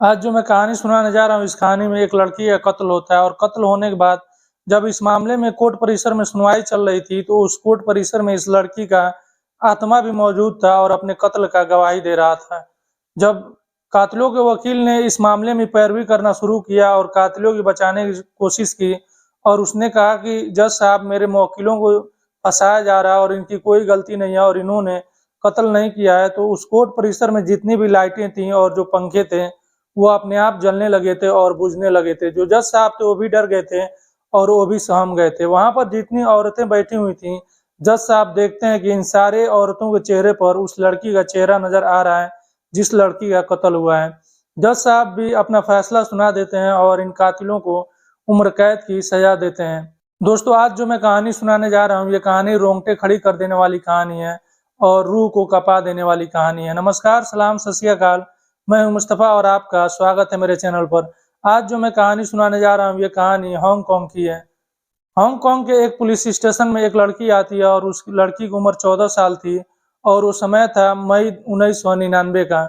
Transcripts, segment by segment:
आज जो मैं कहानी सुनाने जा रहा हूँ, इस कहानी में एक लड़की का कत्ल होता है और कत्ल होने के बाद जब इस मामले में कोर्ट परिसर में सुनवाई चल रही थी, तो उस कोर्ट परिसर में इस लड़की का आत्मा भी मौजूद था और अपने कत्ल का गवाही दे रहा था। जब कातिलों के वकील ने इस मामले में पैरवी करना शुरू किया और कातिलों की बचाने की कोशिश की और उसने कहा कि जज साहब, मेरे मुवक्किलों को फंसाया जा रहा है और इनकी कोई गलती नहीं है और इन्होंने कत्ल नहीं किया है, तो उस कोर्ट परिसर में जितनी भी लाइटें थी और जो पंखे थे, वो अपने आप जलने लगे थे और बुझने लगे थे। जो जज साहब थे वो भी डर गए थे और वो भी सहम गए थे। वहां पर जितनी औरतें बैठी हुई थी, जज साहब देखते हैं कि इन सारे औरतों के चेहरे पर उस लड़की का चेहरा नजर आ रहा है जिस लड़की का कत्ल हुआ है। जज साहब भी अपना फैसला सुना देते हैं और इन कातिलों को उम्र कैद की सजा देते हैं। दोस्तों, आज जो मैं कहानी सुनाने जा रहा हूँ, ये कहानी रोंगटे खड़ी कर देने वाली कहानी है और रूह को कपा देने वाली कहानी है। नमस्कार, सलाम, सत श्री अकाल। मैं हूं मुस्तफा और आपका स्वागत है मेरे चैनल पर। आज जो मैं कहानी सुनाने जा रहा हूँ, ये कहानी हांगकांग की है। हांगकांग के एक पुलिस स्टेशन में एक लड़की आती है और उस लड़की की उम्र 14 साल थी और वो समय था मई 1999 का।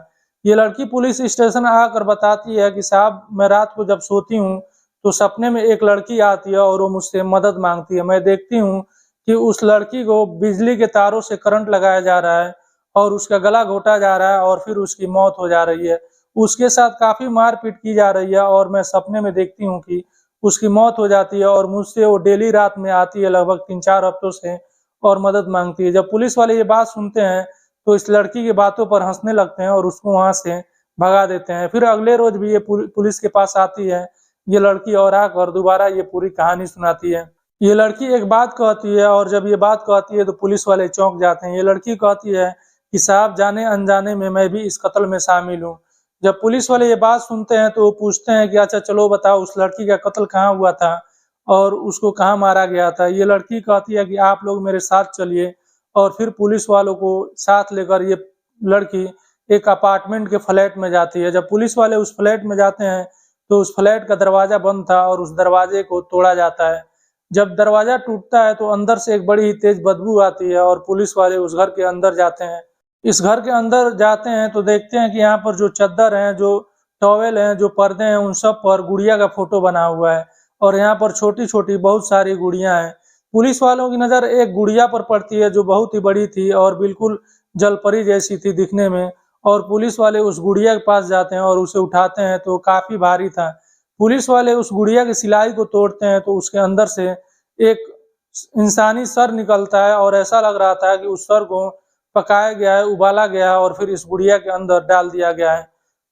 ये लड़की पुलिस स्टेशन आकर बताती है कि साहब, मैं रात को जब सोती हूँ तो सपने में एक लड़की आती है और वो मुझसे मदद मांगती है। मैं देखती हूँ कि उस लड़की को बिजली के तारों से करंट लगाया जा रहा है और उसका गला घोटा जा रहा है और फिर उसकी मौत हो जा रही है। उसके साथ काफी मारपीट की जा रही है और मैं सपने में देखती हूँ कि उसकी मौत हो जाती है और मुझसे वो डेली रात में आती है लगभग 3-4 हफ्तों से और मदद मांगती है। जब पुलिस वाले ये बात सुनते हैं तो इस लड़की की बातों पर हंसने लगते हैं और उसको वहां से भगा देते हैं। फिर अगले रोज भी ये पुलिस के पास आती है ये लड़की और आकर दोबारा ये पूरी कहानी सुनाती है। ये लड़की एक बात कहती है और जब ये बात कहती है तो पुलिस वाले चौंक जाते हैं। ये लड़की कहती है कि साहब, जाने अनजाने में मैं भी इस कत्ल में शामिल हूँ। जब पुलिस वाले ये बात सुनते हैं तो वो पूछते हैं कि अच्छा चलो बताओ, उस लड़की का कत्ल कहाँ हुआ था और उसको कहाँ मारा गया था। ये लड़की कहती है कि आप लोग मेरे साथ चलिए और फिर पुलिस वालों को साथ लेकर ये लड़की एक अपार्टमेंट के फ्लैट में जाती है। जब पुलिस वाले उस फ्लैट में जाते हैं तो उस फ्लैट का दरवाजा बंद था और उस दरवाजे को तोड़ा जाता है। जब दरवाजा टूटता है तो अंदर से एक बड़ी ही तेज बदबू आती है और पुलिस वाले उस घर के अंदर जाते हैं। इस घर के अंदर जाते हैं तो देखते हैं कि यहाँ पर जो चद्दर है, जो टॉवेल हैं, जो पर्दे हैं, उन सब पर गुड़िया का फोटो बना हुआ है और यहाँ पर छोटी-छोटी बहुत सारी गुड़िया हैं। पुलिस वालों की नज़र एक गुड़िया पर पड़ती है जो बहुत ही बड़ी थी और बिल्कुल जलपरी जैसी थी दिखने में, और पुलिस वाले उस गुड़िया के पास जाते हैं और उसे उठाते हैं तो काफ़ी भारी था। पुलिस वाले उस गुड़िया की सिलाई को तोड़ते हैं तो उसके अंदर से एक इंसानी सर निकलता है और ऐसा लग रहा था कि उस सर को पकाया गया है, उबाला गया है और फिर इस गुड़िया के अंदर डाल दिया गया है।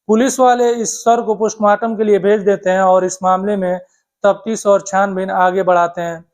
पुलिस वाले इस सर को पोस्टमार्टम के लिए भेज देते हैं और इस मामले में तफ्तीश और छानबीन आगे बढ़ाते हैं।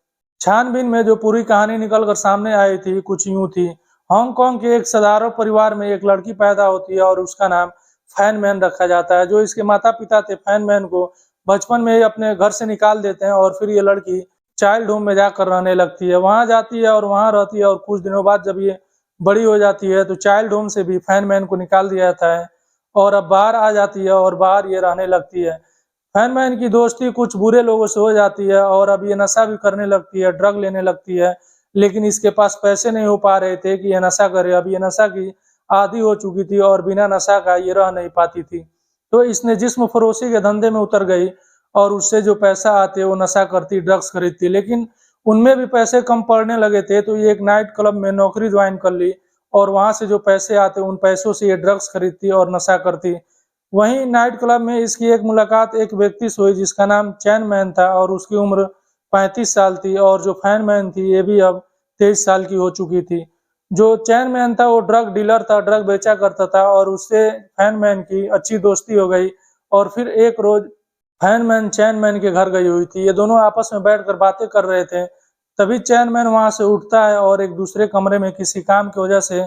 छानबीन में जो पूरी कहानी निकल कर सामने आई थी कुछ यूं थी। हांगकांग के एक साधारण परिवार में एक लड़की पैदा होती है और उसका नाम फैन मैन रखा जाता है। जो इसके माता पिता थे, फैन मैन को बचपन में ही अपने घर से निकाल देते हैं और फिर ये लड़की चाइल्ड होम में जाकर रहने लगती है। वहां जाती है और वहां रहती है और कुछ दिनों बाद जब ये बड़ी हो जाती है तो चाइल्ड होम से भी फैन मैन को निकाल दिया जाता है और अब बाहर आ जाती है और बाहर ये रहने लगती है। फैन मैन की दोस्ती कुछ बुरे लोगों से हो जाती है और अब ये नशा भी करने लगती है, ड्रग लेने लगती है, लेकिन इसके पास पैसे नहीं हो पा रहे थे कि ये नशा करे। अब ये नशा की आदी हो चुकी थी और बिना नशा का ये रह नहीं पाती थी। तो इसने जिस्म फरोशी के धंधे में उतर गई और उससे जो पैसा आते वो नशा करती, ड्रग्स खरीदती, लेकिन उनमें भी पैसे कम पड़ने लगे थे तो ये एक नाइट क्लब में नौकरी ज्वाइन कर ली और वहां से जो पैसे आते उन पैसों से ये ड्रग्स खरीदती और नशा करती। वहीं नाइट क्लब में इसकी एक मुलाकात एक व्यक्ति से हुई जिसका नाम चैन मैन था और उसकी उम्र 35 साल थी और जो फैन मैन थी ये भी अब 23 साल की हो चुकी थी। जो चैन मैन था वो ड्रग डीलर था, ड्रग बेचा करता था और उससे फैन मैन की अच्छी दोस्ती हो गई और फिर एक रोज फैन मैन चैन मैन के घर गई हुई थी। ये दोनों आपस में बैठकर बातें कर रहे थे। तभी चैन मैन वहां से उठता है और एक दूसरे कमरे में किसी काम की वजह से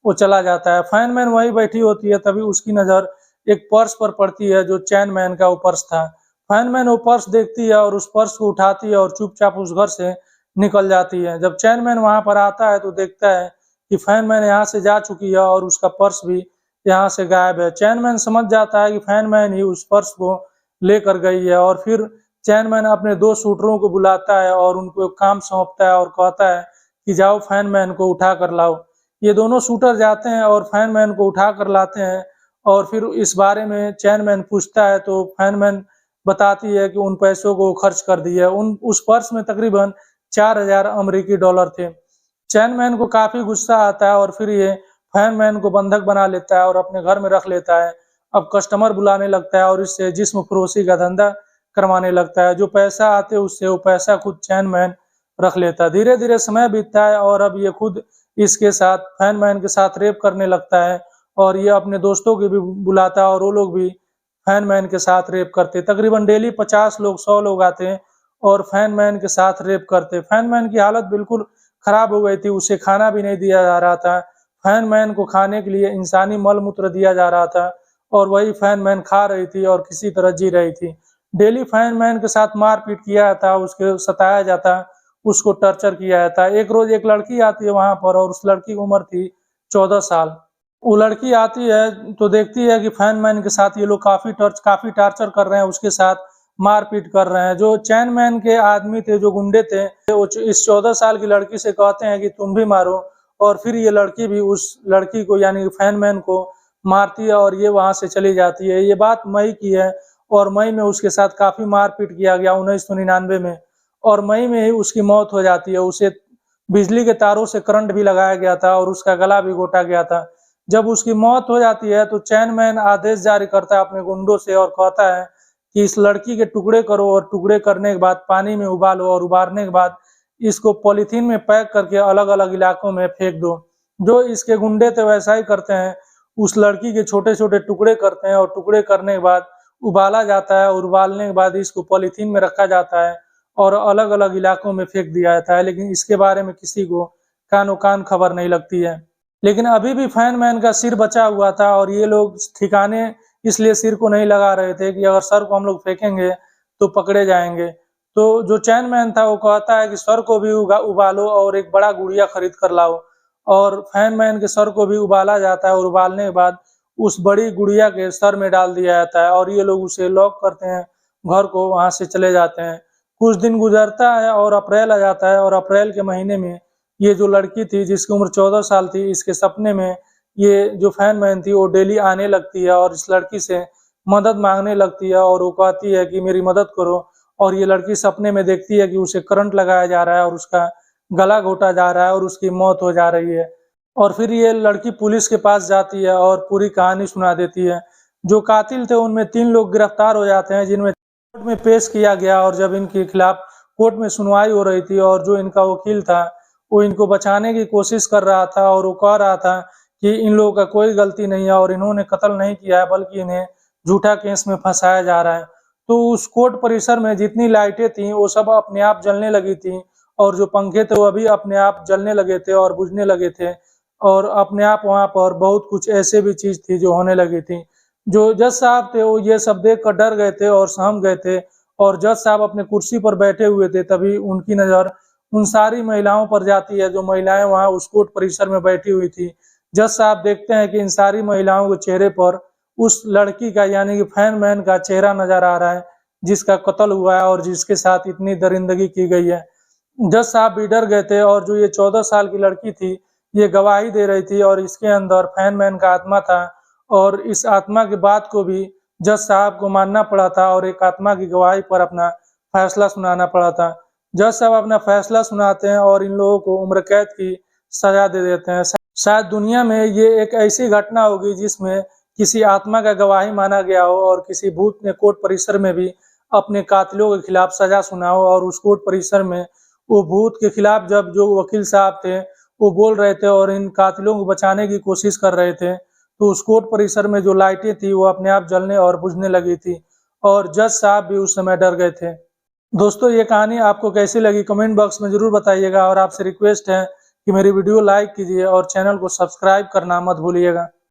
वो चला जाता है। फैन मैन वहीं बैठी होती है, तभी उसकी नजर एक पर्स पर पड़ती है जो चैन मैन का वो पर्स था। फैन मैन वो पर्स देखती है और उस पर्स को उठाती है और चुपचाप उस घर से निकल जाती है। जब चैन मैन वहां पर आता है तो देखता है कि फैन मैन यहाँ से जा चुकी है और उसका पर्स भी यहाँ से गायब है। चैन मैन समझ जाता है कि फैन मैन ही उस पर्स को लेकर गई है और फिर चैन मैन अपने 2 शूटरों को बुलाता है और उनको एक काम सौंपता है और कहता है कि जाओ फैन मैन को उठा कर लाओ। ये दोनों शूटर जाते हैं और फैन मैन को उठा कर लाते हैं और फिर इस बारे में चेयरमैन पूछता है तो फायरमैन बताती है कि उन पैसों को खर्च कर दिया। उन उस पर्स में तकरीबन 4000 अमेरिकी डॉलर थे। चेयरमैन को काफ़ी गुस्सा आता है और फिर ये फायरमैन को बंधक बना लेता है और अपने घर में रख लेता है। अब कस्टमर बुलाने लगता है और इससे जिस्म फरोशी का धंधा करवाने लगता है। जो पैसा आते उससे वो पैसा खुद चेयरमैन रख लेता है। धीरे-धीरे समय बीतता है और अब ये खुद इसके साथ फायरमैन के साथ रेप करने लगता है और ये अपने दोस्तों को भी बुलाता है और वो लोग भी फायरमैन के साथ रेप करते। तकरीबन डेली 50 लोग 100 लोग आते हैं और फायरमैन के साथ रेप करते। फायरमैन की हालत बिल्कुल खराब हो गई थी, उसे खाना भी नहीं दिया जा रहा था। फायरमैन को खाने के लिए इंसानी मल-मूत्र दिया जा रहा था और वही फायरमैन खा रही थी और किसी तरह जी रही थी। डेली फायरमैन के साथ मार-पीट किया जाता, उसको सताया जाता, उसको टॉर्चर किया जाता। एक रोज़ एक लड़की आती है वहाँ पर और उस लड़की की उम्र थी 14 साल। वो लड़की आती है तो देखती है कि फायरमैन के साथ ये लोग काफ़ी टॉर्चर कर रहे हैं, उसके साथ मार-पीट कर रहे हैं। जो चेयरमैन के आदमी थे, जो गुंडे थे, वो इस 14 साल की लड़की से कहते हैं कि तुम भी मारो और फिर ये लड़की भी उस लड़की को यानी फायरमैन को मारती है और ये वहाँ से चली जाती है। ये बात मई की है और मई में उसके साथ काफ़ी मार-पीट किया गया 1999 में और मई में ही उसकी मौत हो जाती है। उसे बिजली के तारों से करंट भी लगाया गया था और उसका गला भी घोटा गया था। जब उसकी मौत हो जाती है तो चेयरमैन आदेश जारी करता है अपने गुंडों से और कहता है कि इस लड़की के टुकड़े करो और टुकड़े करने के बाद पानी में उबालो और उबालने के बाद इसको पॉलीथीन में पैक करके अलग-अलग इलाकों में फेंक दो। जो इसके गुंडे थे वैसा ही करते हैं। उस लड़की के छोटे-छोटे टुकड़े करते हैं और टुकड़े करने के बाद उबाला जाता है और उबालने के बाद इसको पॉलीथीन में रखा जाता है और अलग-अलग इलाकों में फेंक दिया जाता है। लेकिन इसके बारे में किसी को कानो-कान खबर नहीं लगती है। लेकिन अभी भी फायरमैन का सिर बचा हुआ था और ये लोग ठिकाने इसलिए सिर को नहीं लगा रहे थे कि अगर सर को हम लोग फेंकेंगे तो पकड़े जाएँगे। तो जो चेयरमैन था वो कहता है कि सर को भी उबालो और एक बड़ा गुड़िया खरीद कर लाओ और फायरमैन के सर को भी उबाला जाता है और उबालने के बाद उस बड़ी गुड़िया के सर में डाल दिया जाता है और ये लोग उसे लॉक करते हैं, घर को वहाँ से चले जाते हैं। कुछ दिन गुज़रता है और अप्रैल आ जाता है और अप्रैल के महीने में ये जो लड़की थी जिसकी उम्र 14 साल थी, इसके सपने में ये जो फायरमैन थी वो डेली आने लगती है और इस लड़की से मदद माँगने लगती है और वो कहती है कि मेरी मदद करो और ये लड़की सपने में देखती है कि उसे करंट लगाया जा रहा है और उसका गला घोटा जा रहा है और उसकी मौत हो जा रही है। और फिर ये लड़की पुलिस के पास जाती है और पूरी कहानी सुना देती है। जो कातिल थे उनमें 3 लोग गिरफ्तार हो जाते हैं जिनमें कोर्ट में पेश किया गया और जब इनके खिलाफ कोर्ट में सुनवाई हो रही थी और जो इनका वकील था वो इनको बचाने की कोशिश कर रहा था और वो कह रहा था कि इन लोगों का कोई गलती नहीं है और इन्होंने कत्ल नहीं किया है बल्कि इन्हें झूठा केस में फंसाया जा रहा है। तो उस कोर्ट परिसर में जितनी लाइटें थीं वो सब अपने आप जलने लगी थीं और जो पंखे थे वो भी अपने आप जलने लगे थे और बुझने लगे थे और अपने आप वहाँ पर बहुत कुछ ऐसे भी चीज़ थी जो होने लगी थी। जो जज साहब थे वो ये सब देख कर डर गए थे और सहम गए थे और जज साहब अपने कुर्सी पर बैठे हुए थे। तभी उनकी नज़र उन सारी महिलाओं पर जाती है जो महिलाएं वहाँ उस कोर्ट परिसर में बैठी हुई थी। जज साहब देखते हैं कि इन सारी महिलाओं के चेहरे पर उस लड़की का यानी कि फायरमैन का चेहरा नजर आ रहा है जिसका कत्ल हुआ है और जिसके साथ इतनी दरिंदगी की गई है। जज साहब भी डर गए थे और जो ये 14 साल की लड़की थी ये गवाही दे रही थी और इसके अंदर फायरमैन का आत्मा था और इस आत्मा की बात को भी जज साहब को मानना पड़ा था और एक आत्मा की गवाही पर अपना फैसला सुनाना पड़ा था। जज साहब अपना फैसला सुनाते हैं और इन लोगों को उम्र कैद की सजा दे देते हैं। शायद दुनिया में ये एक ऐसी घटना होगी जिसमें किसी आत्मा का गवाही माना गया हो और किसी भूत ने कोर्ट परिसर में भी अपने कातिलों के खिलाफ सजा सुना हो और उस कोर्ट परिसर में वो भूत के खिलाफ जब जो वकील साहब थे वो बोल रहे थे और इन कातिलों को बचाने की कोशिश कर रहे थे तो उस कोर्ट परिसर में जो लाइटें थी वो अपने आप जलने और बुझने लगी थी और जज साहब भी उस समय डर गए थे। दोस्तों ये कहानी आपको कैसी लगी कमेंट बॉक्स में ज़रूर बताइएगा और आपसे रिक्वेस्ट है कि मेरी वीडियो लाइक कीजिए और चैनल को सब्सक्राइब करना मत भूलिएगा।